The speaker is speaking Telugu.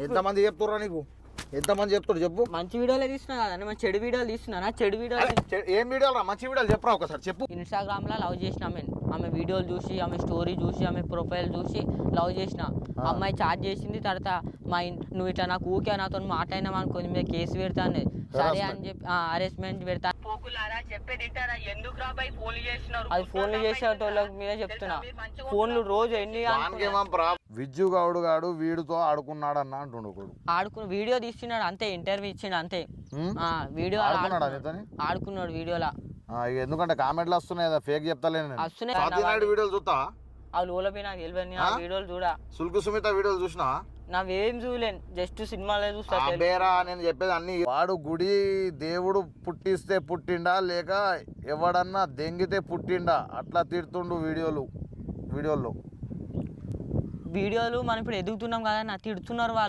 ఎంతమంది చెప్తుర్రా నీకు? ఎంతమంది చెప్తారు చెప్పు. మంచి వీడియోలే తీస్తున్నా కదండి, మంచి చెడు వీడియోలు తీస్తున్నా. చెడు వీడియోలు ఏం వీడియోలు రా? మంచి వీడియోలు చెప్పరా ఒకసారి చెప్పు. ఇన్స్టాగ్రామ్ లో లవ్ చేసిన ఆమె వీడియోలు చూసి, ఆమె స్టోరీ చూసి, ఆమె ప్రొఫైల్ చూసి లవ్ చేసిన. అమ్మాయి చాట్ చేసింది. తర్వాత నువ్వు ఇట్లా నాకు ఊకే నాతో మాట్లాడినావు అనుకో, మీద కేసు పెడతాను. సరే అని చెప్పి అరెస్ట్మెంట్ పెడతా. అది ఫోన్లు చేసేటోళ్ళ మీద చెప్తున్నా. ఫోన్లు రోజు ఎన్ని విజ్జు గౌడు గాడు వీడితో ఆడుకున్నాడు అన్న అంటుండు. ఆడుకున్న వీడియో తీస్తున్నాడు అంతే, ఇంటర్వ్యూ ఇచ్చిండు అంతే. వీడియో ఆడుకున్నాడు వీడియోలా. ఎందుకంటే కామెంట్లు వస్తున్నాయి, ఫేక్ చెప్తాలేను. వస్తున్నాయి వీడియోలు చూస్తా. అవి లోపి నాకు తెలియదు. ఆ వీడియోలు చూడా. సుల్కు సుమిత వీడియోలు చూసినా? నావేం చూడలేను, జస్ట్ సినిమాలే చూస్తా. నేను చెప్పేది అన్ని. వాడు గుడి దేవుడు పుట్టిస్తే పుట్టిండా లేక ఎవడన్నా దెంగితే పుట్టిండా అట్లా తిడుతుండు వీడియోలు. మనం ఇప్పుడు ఎదుగుతున్నాం కదా, నా తిడుతున్నారు వాళ్ళు.